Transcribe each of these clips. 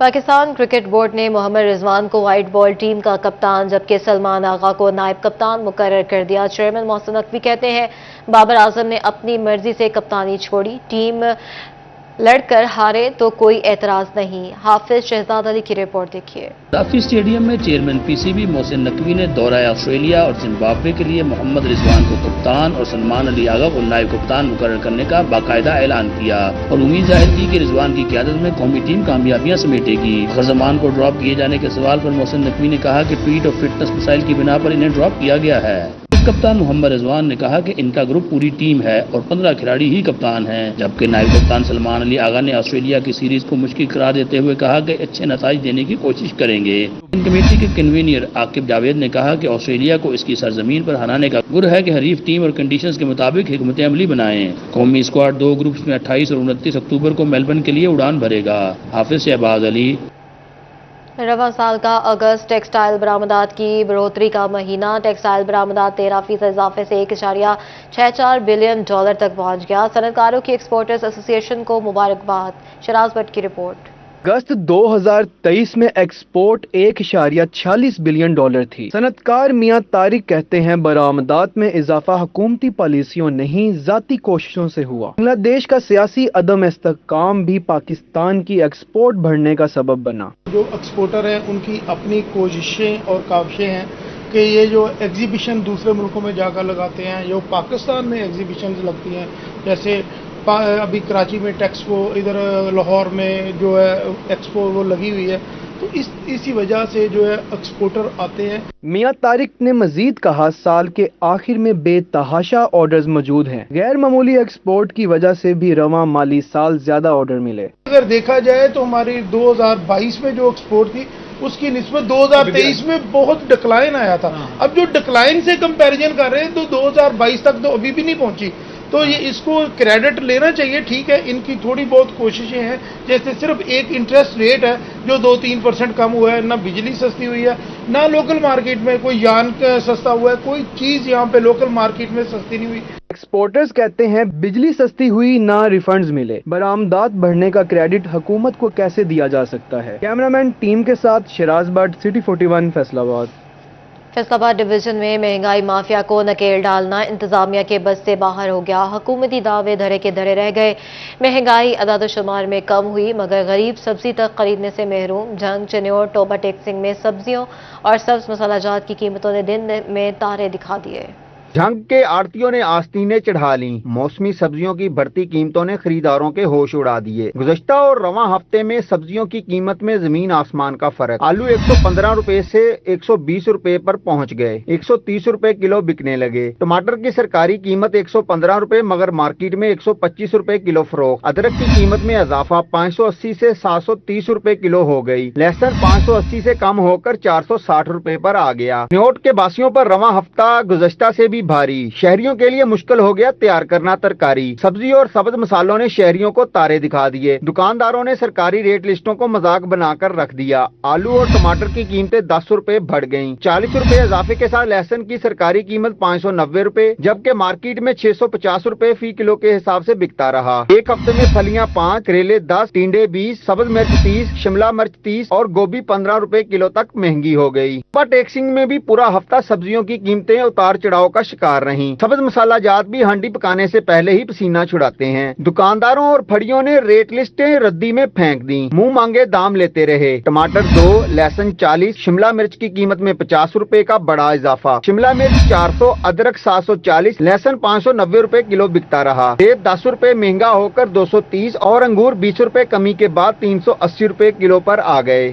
Pakistan cricket board نے محمد رضوان کو white ball team کا کپتان جبکہ سلمان آغا کو نائب کپتان مقرر کر دیا۔ چیئرمین محسن نقوی کہتے ہیں بابر اعظم نے اپنی مرضی سے کپتانی چھوڑی، ٹیم لڑ کر ہارے تو کوئی اعتراض نہیں۔ حافظ شہزاد علی کی رپورٹ دیکھیے۔ صافی اسٹیڈیم میں chairman P C B Mohsin Naqvi نے دورہ آسٹریلیا اور زمبابوے کے لیے محمد رضوان کو کپتان اور سلمان علی آغا کو نائب کپتان مقرر کرنے کا باقاعدہ اعلان کیا اور امید ظاہر کی کہ رضوان کی قیادت میں قومی ٹیم کامیابیاں سمیٹے گی۔ رضوان کو ڈراپ کیے جانے کے سوال پر محسن نقوی نے کہا کہ پیٹ اور فٹنس مسائل کی بنا پر انہیں ڈراپ کیا گیا ہے۔ کپتان محمد رضوان نے کہا کہ ان کا گروپ پوری ٹیم ہے اور 15 کھلاڑی ہی کپتان ہیں، جبکہ نائب کپتان سلمان علی آغا نے آسٹریلیا کی سیریز کو مشکل قرار دیتے ہوئے کہا کہ اچھے نتائج دینے کی کوشش کریں گے۔ کمیٹی کے کنوینر عاقب جاوید نے کہا کہ آسٹریلیا کو اس کی سرزمین پر ہرانے کا گر ہے کہ حریف ٹیم اور کنڈیشنز کے مطابق حکمت عملی بنائیں۔ قومی اسکواڈ 2 گروپس میں 28 اور 29 اکتوبر کو میلبرن کے لیے اڑان بھرے گا۔ حافظ شہباز علی۔ رواں سال کا اگست ٹیکسٹائل برآمدات کی بڑھوتری کا مہینہ، ٹیکسٹائل برآمدات 13% اضافے سے $1.64 بلین تک پہنچ گیا۔ صنعت کاروں کی ایکسپورٹرز ایسوسی ایشن کو مبارکباد۔ شراز بٹ کی رپورٹ۔ اگست 2023 میں ایکسپورٹ $1.46 بلین تھی۔ صنعت کار میاں طارق کہتے ہیں برآمدات میں اضافہ حکومتی پالیسیوں نہیں ذاتی کوششوں سے ہوا۔ بنگلہ دیش کا سیاسی عدم استحکام بھی پاکستان کی ایکسپورٹ بڑھنے کا سبب بنا۔ جو ایکسپورٹر ہیں ان کی اپنی کوششیں اور کاوشیں ہیں کہ یہ جو ایگزیبیشن دوسرے ملکوں میں جا کر لگاتے ہیں، جو پاکستان میں ایگزیبیشنز لگتی ہیں، جیسے ابھی کراچی میں ٹیکسپو، ادھر لاہور میں جو ہے ایکسپو وہ لگی ہوئی ہے، تو اسی وجہ سے جو ہے ایکسپورٹر آتے ہیں۔ میاں طارق نے مزید کہا سال کے آخر میں بے تحاشا آرڈرز موجود ہیں، غیر معمولی ایکسپورٹ کی وجہ سے بھی رواں مالی سال زیادہ آرڈر ملے۔ اگر دیکھا جائے تو ہماری 2022 میں جو ایکسپورٹ تھی اس کی نسبت 2023 میں بہت ڈکلائن آیا تھا۔ اب جو ڈکلائن سے کمپیریزن کر رہے ہیں تو 2022 تک تو ابھی بھی نہیں پہنچی، تو یہ اس کو کریڈٹ لینا چاہیے۔ ٹھیک ہے، ان کی تھوڑی بہت کوششیں ہیں، جیسے صرف ایک انٹرسٹ ریٹ ہے جو 2-3% کم ہوا ہے، نہ بجلی سستی ہوئی ہے، نہ لوکل مارکیٹ میں کوئی یان سستا ہوا ہے، کوئی چیز یہاں پہ لوکل مارکیٹ میں سستی نہیں ہوئی۔ ایکسپورٹرز کہتے ہیں بجلی سستی ہوئی نہ ریفنڈز ملے، برآمدات بڑھنے کا کریڈٹ حکومت کو کیسے دیا جا سکتا ہے۔ کیمرامین ٹیم کے ساتھ شراز بٹ، سٹی 41 فیصل آباد۔ فیصل آباد ڈویژن میں مہنگائی مافیا کو نکیل ڈالنا انتظامیہ کے بس سے باہر ہو گیا۔ حکومتی دعوے دھرے کے دھرے رہ گئے، مہنگائی اعداد و شمار میں کم ہوئی مگر غریب سبزی تک خریدنے سے محروم۔ جھنگ، چنیور، ٹوبہ ٹیکسنگ میں سبزیوں اور سبز مسالہ جات کی قیمتوں نے دن میں تارے دکھا دیے۔ جھنگ کے آڑتیوں نے آستینیں چڑھا لیں، موسمی سبزیوں کی بڑھتی قیمتوں نے خریداروں کے ہوش اڑا دیے۔ گزشتہ اور رواں ہفتے میں سبزیوں کی قیمت میں زمین آسمان کا فرق، آلو 115 روپے سے 120 روپے پر پہنچ گئے، 130 روپے کلو بکنے لگے۔ ٹماٹر کی سرکاری قیمت 115 روپے مگر مارکیٹ میں 125 روپے کلو فروخت۔ ادرک کی قیمت میں اضافہ 580 سے 730 روپے کلو ہو گئی، لہسن 580 سے کم ہو کر 460 روپے پر آ گیا۔ نیوٹ کے باسیوں پر رواں ہفتہ گزشتہ سے بھی بھاری، شہریوں کے لیے مشکل ہو گیا تیار کرنا ترکاری۔ سبزی اور سبز مسالوں نے شہریوں کو تارے دکھا دیے، دکانداروں نے سرکاری ریٹ لسٹوں کو مذاق بنا کر رکھ دیا۔ آلو اور ٹماٹر کی قیمتیں 10 روپے بڑھ گئیں، 40 روپے اضافے کے ساتھ لہسن کی سرکاری قیمت 590 روپے جبکہ مارکیٹ میں 650 روپے فی کلو کے حساب سے بکتا رہا۔ ایک ہفتے میں پھلیاں 5، کریلے 10، ٹینڈے 20، سبز مرچ 30، شملہ مرچ 30 اور گوبھی 15 روپے کلو تک مہنگی ہو گئی۔ ٹیکسنگ میں بھی پورا ہفتہ سبزیوں کی قیمتیں اتار چڑھاؤ کا شکار رہیں۔ سبز مسالہ جات بھی ہانڈی پکانے سے پہلے ہی پسینہ چھڑاتے ہیں۔ دکانداروں اور پھڑیوں نے ریٹ لسٹیں ردی میں پھینک دیں، منہ مانگے دام لیتے رہے۔ ٹماٹر 2، لہسن 40، شملہ مرچ کی قیمت میں 50 روپے کا بڑا اضافہ، شملہ مرچ 400، ادرک 740، لہسن 590 روپے کلو بکتا رہا۔ سیب 10 روپے مہنگا ہو کر 230 اور انگور 20 روپے کمی کے بعد 380 روپے کلو پر آ گئے۔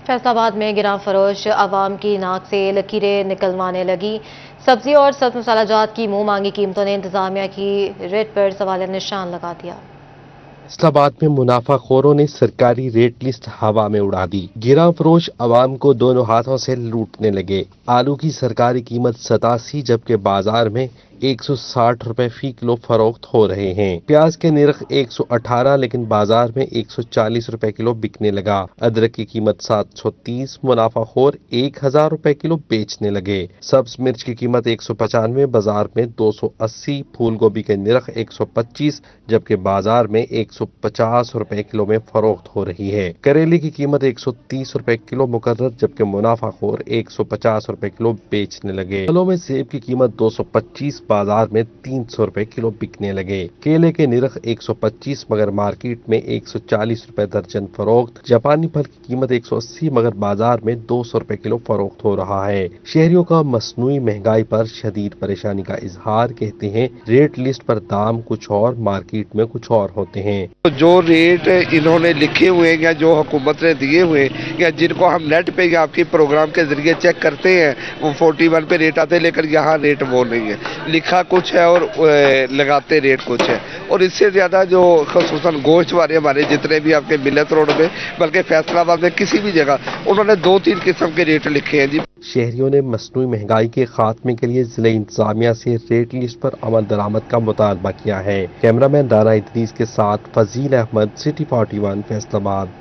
فیصل آباد میں گراں فروش عوام کی ناک سے لکیریں نکلوانے لگی۔ سبزی اور سبز مسالہ جات کی منہ مانگی قیمتوں نے انتظامیہ کی ریٹ پر سوال نشان لگا دیا۔ فیصل آباد میں منافع خوروں نے سرکاری ریٹ لسٹ ہوا میں اڑا دی، گراں فروش عوام کو دونوں ہاتھوں سے لوٹنے لگے۔ آلو کی سرکاری قیمت 87 جبکہ بازار میں 160 रुपए फी किलो फरोख्त हो रहे हैं। प्याज के निर्ख 118 लेकिन बाजार में 140 रुपए किलो बिकने लगा। अदरक की कीमत 730, मुनाफाखोर 1000 रुपए किलो बेचने लगे। सब्ज मिर्च की कीमत 195, बाजार में 280, फूल गोभी के निर्ख 125 जबकि बाजार में 150 रुपए किलो में फरोख्त हो रही है। करेले की कीमत 130 रुपए किलो मुकर्रर जबकि मुनाफाखोर 150 रुपए किलो बेचने लगे। फलों में सेब की कीमत 225, बाजार में 300 रुपए किलो बिकने लगे। केले के निर्ख 125 मगर मार्केट में 140 रुपए दर्जन फरोख्त। जापानी फल की कीमत 180 मगर बाजार में 200 रुपए किलो फरोख्त हो रहा है। शहरियों का मसनूई महंगाई पर शदीद परेशानी का इजहार, कहते हैं रेट लिस्ट पर दाम कुछ और मार्केट में कुछ और होते हैं। जो रेट इन्होंने लिखे हुए हैं या जो हुकूमत ने दिए हुए या जिनको हम नेट पे या आपके प्रोग्राम के जरिए चेक करते हैं वो 41 पे रेट आते हैं, लेकिन यहाँ रेट वो नहीं है, लिखा कुछ है और लगाते रेट कुछ है। और इससे ज़्यादा जो खसूसन गोश्त वाले हमारे जितने भी आपके मिलत रोड में बल्कि फैसलाबाद में किसी भी जगह उन्होंने 2-3 किस्म के रेट लिखे हैं जी। शहरियों ने मसनूई महंगाई के खात्मे के लिए जिले इंतजामिया से रेट लिस्ट पर अमल दरामद का मुतालबा किया है। कैमरामैन राना इदरीस के साथ फजील अहमद, सिटी 41 फैसलाबाद।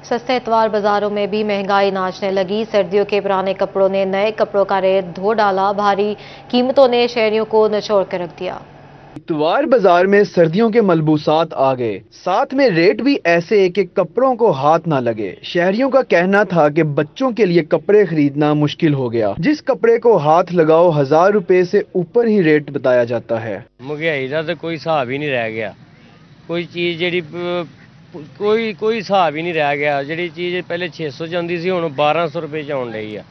सस्ते इतवार बाजारों में भी महंगाई नाचने लगी। सर्दियों के पुराने कपड़ों ने नए कपड़ों का रेट धो डाला। भारी कीमतों ने शहरियों को निचोड़ कर रख दिया। इतवार बाजार में सर्दियों के मलबूसात आ गए, साथ में रेट भी ऐसे कि कपड़ों को हाथ ना लगे। शहरियों का कहना था कि बच्चों के लिए कपड़े खरीदना मुश्किल हो गया। जिस कपड़े को हाथ लगाओ 1000 रुपए से ऊपर ही रेट बताया जाता है। महंगाई का तो कोई हिसाब ही नहीं रह गया। कोई चीज़ जी कोई हिसाब ही नहीं रह गया। जी चीज़ पहले 600 जाती सी, हुण 1200 रुपए च आउण लगी आ।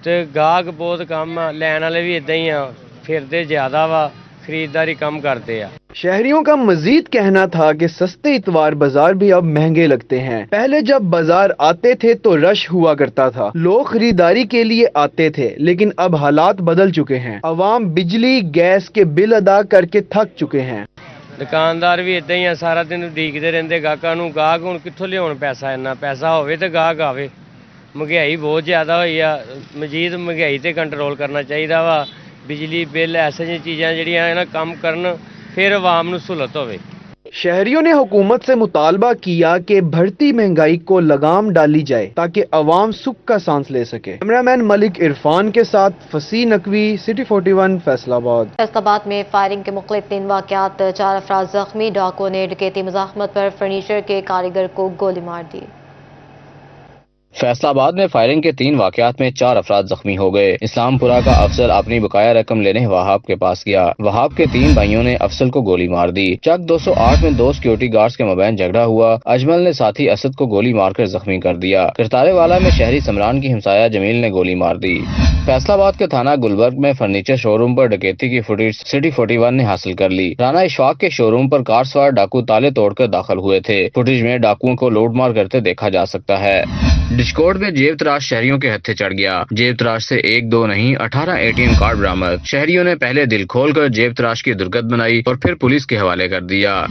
ते गाहक बहुत कम आ, लैण वाले भी इदां ही आ, फिरदे ज़्यादा वा, खरीदारी कम करते हैं। शहरियों का मजीद कहना था कि सस्ते इतवार बाजार भी अब महंगे लगते हैं। पहले जब बाजार आते थे तो रश हुआ करता था, लोग खरीदारी के लिए आते थे, लेकिन अब हालात बदल चुके हैं। अवाम बिजली गैस के बिल अदा करके थक चुके हैं। दुकानदार भी इदां ही आ, सारा दिन उडीकदे रहिंदे गाहकां नूं। गाहक हुण कित्थों लियाउण पैसा, इन्ना पैसा होवे ते गाहक आवे। महंगाई बहुत ज़्यादा होई आ, मजीद महंगाई ते कंट्रोल करना चाहिदा वा। बिजली बिल ऐसे जी चीज़ां जिहड़ियां ना कम करन, फिर आवाम नूं सहूलत होवे। शहरियों ने हुकूमत से मुतालबा किया कि बढ़ती महंगाई को लगाम डाली जाए ताकि अवाम सुख का सांस ले सके। कैमरामैन मलिक इरफान के साथ फसी नकवी, सिटी 41 फैसलाबाद। फैसलाबाद में फायरिंग के मुख्तलिफ 3 वाक़यात, 4 अफराद जख्मी। डाकुओं ने डकैती मुज़ाहमत पर फर्नीचर के कारीगर को गोली मार दी। फैसलाबाद में फायरिंग के 3 वाकयात में 4 अफराद जख्मी हो गए। इस्लामपुरा का अफसर अपनी बकाया रकम लेने वहाब के पास गया। वहाब के 3 भाइयों ने अफसर को गोली मार दी। चक 208 में 2 सिक्योरिटी गार्ड्स के मबैन झगड़ा हुआ। अजमल ने साथी असद को गोली मारकर जख्मी कर दिया। करतारे वाला में शहरी समरान की हमसाया जमील ने गोली मार दी। फैसलाबाद के थाना गुलबर्ग में फर्नीचर शोरूम पर डकैती की फुटेज सिटी 41 ने हासिल कर ली। राना इशफाक के शोरूम पर कार सवार डाकू ताले तोड़कर दाखिल हुए थे। फुटेज में डाकुओं को लूटमार करते देखा जा सकता है। डिस्कोट में जेब तराश शहरियों के हत्थे चढ़ गया। जेब तराश से 1 2 नहीं 18 ATM कार्ड बरामद। शहरियों ने पहले दिल खोलकर जेब तराश की दुर्गत बनाई और फिर पुलिस के हवाले कर दिया।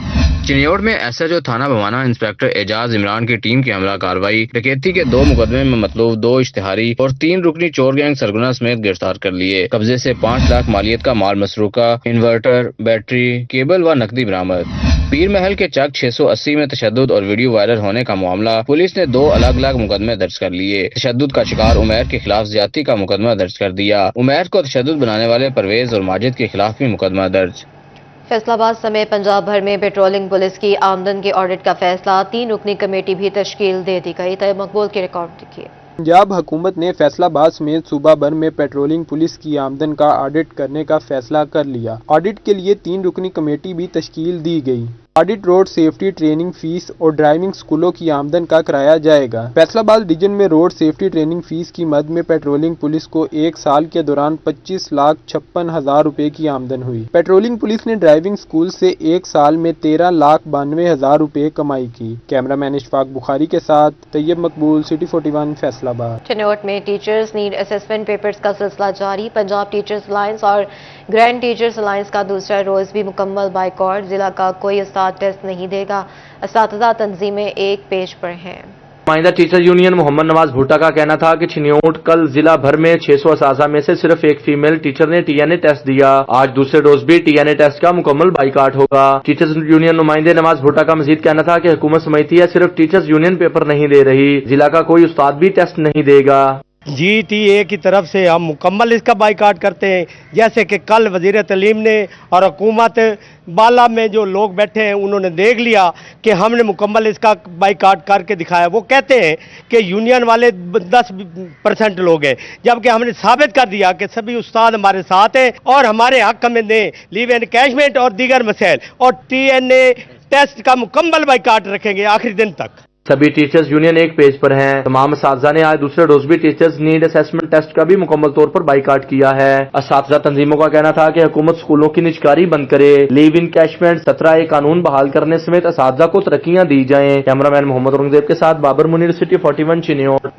चिन्योड़ में SHO थाना भवाना इंस्पेक्टर एजाज इमरान की टीम की हमला कार्रवाई। डकैती के 2 मुकदमे में मतलूब 2 इश्तिहारी और 3 रुकनी चोर गैंग सरगुना समेत गिरफ्तार कर लिए। कब्जे से 5 लाख मालियत का माल मसरूका, इन्वर्टर, बैटरी, केबल व नकदी बरामद। पीर महल के चक 680 में तशद्दुद और वीडियो वायरल होने का मामला। पुलिस ने 2 अलग अलग मुकदमे दर्ज कर लिए। तशद्दुद का शिकार उमैर के खिलाफ ज्यादती का मुकदमा दर्ज कर दिया। उमैर को तशद्दुद बनाने वाले परवेज और माजिद के खिलाफ भी मुकदमा दर्ज। फैसलाबाद समेत पंजाब भर में पेट्रोलिंग पुलिस की आमदन के ऑडिट का फैसला। 3 रुकनी कमेटी भी तश्कील दे दी गई। तय मकबूल की रिकॉर्ड देखिए। पंजाब हुकूमत ने फैसलाबाद समेत सूबा भर में पेट्रोलिंग पुलिस की आमदन का ऑडिट करने का फैसला कर लिया। ऑडिट के लिए 3 रुकनी कमेटी भी तश्कील दी गई। Audit road safety training fees और ड्राइविंग स्कूलों की आमदन का कराया जाएगा। फैसलाबाद डिवीजन में रोड सेफ्टी ट्रेनिंग फीस की मद में पेट्रोलिंग पुलिस को 1 साल के दौरान 25,56,000 रुपए की आमदन हुई। पेट्रोलिंग पुलिस ने ड्राइविंग स्कूल से 1 साल में 13,92,000 रुपए कमाई की। कैमरामैन इशफाक बुखारी के साथ तैयब मकबूल, सिटी 41 फैसलाबाद। चिन्योड़ में टीचर्स नीड असेसमेंट पेपर्स का सिलसिला जारी। पंजाब टीचर्स अलायंस और ग्रैंड टीचर्स अलायंस का दूसरा रोज भी मुकम्मल बाइकॉट। जिला का कोई उस्ताद टेस्ट नहीं देगा। असातिज़ा तंजीमें एक पेज पर हैं। नुमाइंदा टीचर यूनियन मोहम्मद नवाज भुट्टा का कहना था कि छिन्योट कल जिला भर में 600 असाजा में से सिर्फ एक फीमेल टीचर ने टीएनए टेस्ट दिया। आज दूसरे रोज भी टीएनए टेस्ट का मुकम्मल बाइकाट होगा। टीचर्स यूनियन नुमाइंदे नवाज भुट्टा का मजीद कहना था कि हुकूमत समझती है सिर्फ टीचर्स यूनियन पेपर नहीं दे रही, जिला का कोई उस्ताद भी टेस्ट नहीं देगा। GTA की तरफ से हम मुकम्मल इसका बाइकाट करते हैं, जैसे कि कल वज़ीर तालीम ने और हुकूमत बाला में जो लोग बैठे हैं उन्होंने देख लिया कि हमने मुकम्मल इसका बाइकाट करके दिखाया। वो कहते हैं कि यूनियन वाले 10% लोग हैं, जबकि हमने साबित कर दिया कि सभी उस्ताद हमारे साथ हैं और हमारे हक में दें लीव एनकैशमेंट और दीगर मसैल, और TNA टेस्ट का मुकम्मल बाइकाट रखेंगे आखिरी दिन तक। सभी टीचर्स यूनियन एक पेज पर हैं। तमाम असातिज़ा ने आज दूसरे रोज भी टीचर्स नीड असेसमेंट टेस्ट का भी मुकम्मल तौर पर बाइकाट किया है। असातिज़ा तंजीमों का कहना था कि हुकूमत स्कूलों की निजकारी बंद करे, लीव इनकैशमेंट 17A कानून बहाल करने समेत असातिज़ा को तरक्कियां दी जाएं। कैमरामैन मोहम्मद औरंगजेब के साथ बाबर मुनीर, सिटी 41 चिन्योट।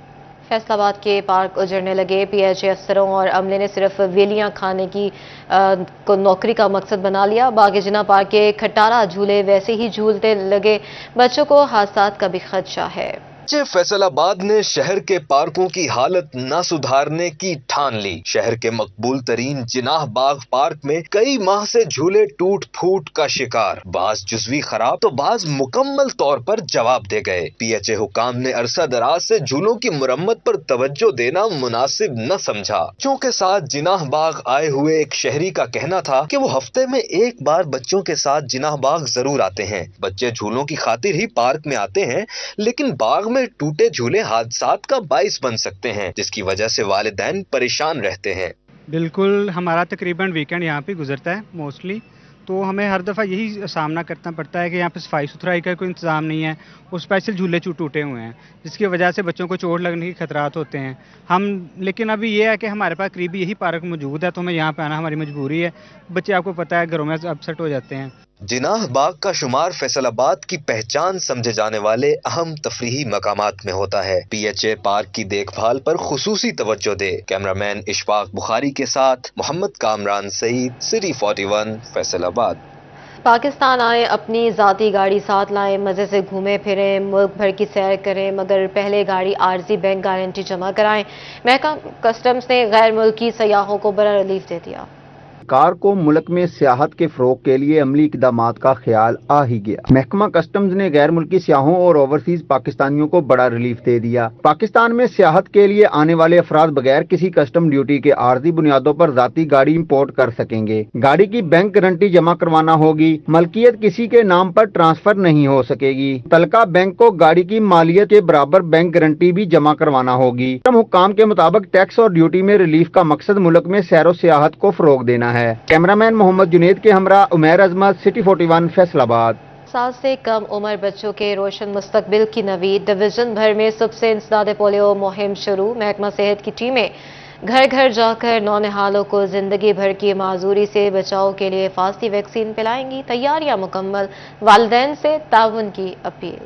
फैसलाबाद के पार्क उजड़ने लगे। PHA अफसरों और अमले ने सिर्फ वेलियां खाने की को नौकरी का मकसद बना लिया। बाग जिना पार्क के खटारा झूले वैसे ही झूलते लगे। बच्चों को हादसात का भी खदशा है। फैसलाबाद ने शहर के पार्कों की हालत न सुधारने की ठान ली। शहर के मकबूल तरीन जिनाह बाग पार्क में कई माह से झूले टूट फूट का शिकार, बाज जुज़वी खराब तो बाज मुकम्मल तौर पर जवाब दे गए। PHA हुकाम ने अरसा दराज से झूलों की मुरम्मत पर तवज्जो देना मुनासिब न समझा। बच्चों के साथ जिनाह बाग आए हुए एक शहरी का कहना था कि वो हफ्ते में एक बार बच्चों के साथ जिनाह बाग जरूर आते हैं। बच्चे झूलों की खातिर ही पार्क में आते हैं, लेकिन बाग में टूटे झूले हादसात का बाइस बन सकते हैं, जिसकी वजह से वालिदैन परेशान रहते हैं। बिल्कुल, हमारा तकरीबन वीकेंड यहाँ पे गुजरता है मोस्टली, तो हमें हर दफ़ा यही सामना करना पड़ता है कि यहाँ पे सफाई सुथराई का कोई इंतज़ाम नहीं है और स्पेशल झूले टूटे हुए हैं, जिसकी वजह से बच्चों को चोट लगने के खतरात होते हैं। लेकिन अभी ये है कि हमारे पास करीबी यही पार्क मौजूद है, तो हमें यहाँ पे आना हमारी मजबूरी है। बच्चे आपको पता है घरों में अपसेट हो जाते हैं। जिनाह बाग का शुमार फैसलाबाद की पहचान समझे जाने वाले अहम तफरीही मकामात में होता है। PHA पार्क की देखभाल पर खुसूसी तवज्जो दे। कैमरामैन इशफाक बुखारी के साथ मोहम्मद कामरान सईद, सिटी 41 फैसलाबाद। पाकिस्तान आए, अपनी ज़ाती गाड़ी साथ लाएं, मज़े से घूमें फिरें, मुल्क भर की सैर करें, मगर पहले गाड़ी आर्जी बैंक गारंटी जमा कराएं। महकमा कस्टम्स ने गैर मुल्की सयाहों को बड़ा रिलीफ दे दिया। कार को मुल्क में सियाहत के फरोग के लिए अमली इक़दामात का ख्याल आ ही गया। महकमा कस्टम्स ने गैर मुल्की सियाहों और ओवरसीज पाकिस्तानियों को बड़ा रिलीफ दे दिया। पाकिस्तान में सियाहत के लिए आने वाले अफराद बगैर किसी कस्टम ड्यूटी के आर्जी बुनियादों पर जाती गाड़ी इंपोर्ट कर सकेंगे। गाड़ी की बैंक गारंटी जमा करवाना होगी। मलकियत किसी के नाम पर ट्रांसफर नहीं हो सकेगी। तलका बैंक को गाड़ी की मालियत के बराबर बैंक गारंटी भी जमा करवाना होगी। हुक्काम के मुताबिक टैक्स और ड्यूटी में रिलीफ का मकसद मुल्क में सैरो सियाहत को फरोग देना है। कैमरामैन मोहम्मद जुनेद के हमरा उमैर अजमत, सिटी 41 फैसलाबाद। साल से कम उम्र बच्चों के रोशन मुस्तकबिल की नवीद। डिवीजन भर में सबसे इंसदाद पोलियो मुहिम शुरू। महकमा सेहत की टीमें घर घर जाकर नौनिहालों को जिंदगी भर की माजूरी से बचाव के लिए हिफाजती वैक्सीन पिलाएंगी। तैयारियां मुकम्मल, वालिदैन से ताउन की अपील।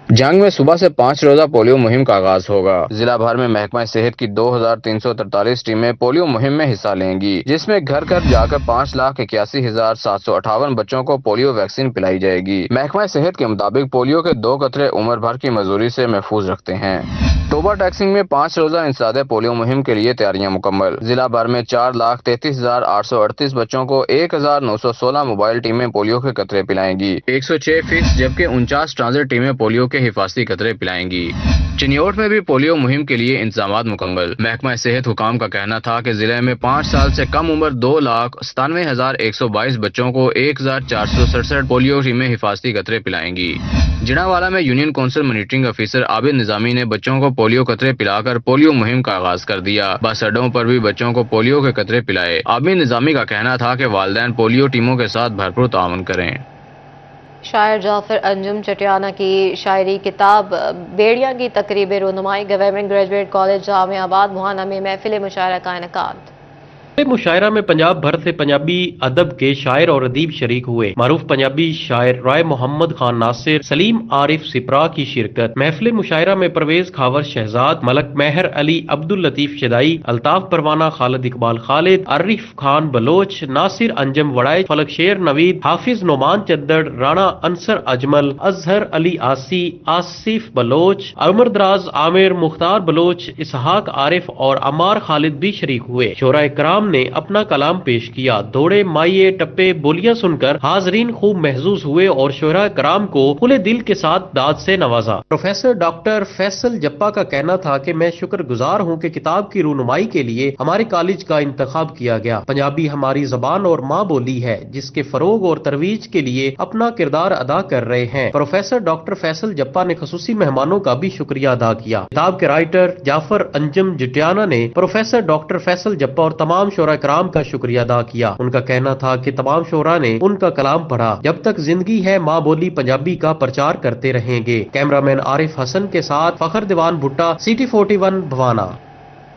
जंग में सुबह से 5 रोजा पोलियो मुहिम का आगाज होगा। जिला भर में महकमा सेहत की 2343 टीमें पोलियो मुहिम में हिस्सा लेंगी, जिसमें घर घर जाकर 5,81,758 बच्चों को पोलियो वैक्सीन पिलाई जाएगी। महकमा सेहत के मुताबिक पोलियो के 2 कतरे उम्र भर की मजदूरी से महफूज रखते हैं। तोबा टैक्सिंग में 5 रोजा इंसदाद पोलियो मुहिम के लिए तैयारियां मुकम्मल। जिला भर में 4,33,838 बच्चों को 1,916 मोबाइल टीमें पोलियो के कतरे पिलाएंगी। 106 फिक्स जबकि 49 ट्रांजिट टीमें पोलियो के हिफाजती कतरे पिलाएंगी। चिन्योट में भी पोलियो मुहिम के लिए इंतजामात मुकम्मल। महकमा सेहत हुकाम का कहना था कि जिले में 5 साल से कम उम्र 2,97,122 बच्चों को 1,467 पोलियो टीमें हिफाजती कतरे पिलाएंगी। जिनावाला में union council monitoring officer Abid Nizami ने बच्चों को पोलियो कतरे पिलाकर पोलियो मुहिम का आगाज कर दिया। बस अड्डों पर भी बच्चों को पोलियो के कतरे पिलाए। आबिद निजामी का कहना था कि वालिदैन पोलियो टीमों के साथ भरपूर ताउन करें। शायर जाफर अंजुम चटियाना की शायरी किताब बेड़िया की तकरीब रोनुमाई। गवर्नमेंट ग्रेजुएट कॉलेज जामियाबाद मुहाना में महफिल मुशायरा का इनेकाद। मुशायरा में पंजाब भर से पंजाबी अदब के शायर और अदीब शरीक हुए। मारूफ पंजाबी शायर राय मोहम्मद खान नासिर, सलीम आरिफ सिपरा की शिरकत। महफिल मुशायरा में परवेज खावर शहजाद, मलक मेहर अली, अब्दुल लतीफ शदाई, अल्ताफ परवाना, खालिद इकबाल खालिद, आरिफ खान बलोच, नासिर अंजम वड़ाई, फलक शेर नवीद, हाफिज नोमान चद्दड़, राणा अंसर अजमल, अजहर अली आसी, आसिफ बलोच, उमर दराज आमिर, मुख्तार बलोच, इसहाक आरिफ और अमार खालिद भी शरीक हुए। शोरा कराम ने अपना कलाम पेश किया। दौड़े माइये टप्पे बोलियां सुनकर हाजरीन खूब महजूज हुए और शोरा कराम को खुले दिल के साथ दाद से नवाजा। प्रोफेसर डॉक्टर फैसल जप्पा का कहना था कि मैं शुक्रगुजार हूं कि किताब की रूनुमाई के लिए हमारे कॉलेज का इंतखाब किया गया। पंजाबी हमारी जबान और माँ बोली है जिसके फरोग और तरवीज के लिए अपना किरदार अदा कर रहे हैं। प्रोफेसर डॉक्टर फैसल जप्पा ने खसूसी मेहमानों का भी शुक्रिया अदा किया। किताब के राइटर जाफर अंजम जुटियाना ने प्रोफेसर डॉक्टर फैसल जप्पा और तमाम शोरा कराम का शुक्रिया अदा किया। उनका कहना था कि तमाम शोरा ने उनका कलाम पढ़ा। जब तक जिंदगी है माँ बोली पंजाबी का प्रचार करते रहेंगे। कैमरामैन आरिफ हसन के साथ फखर दीवान भुट्टा, CT41 भवाना।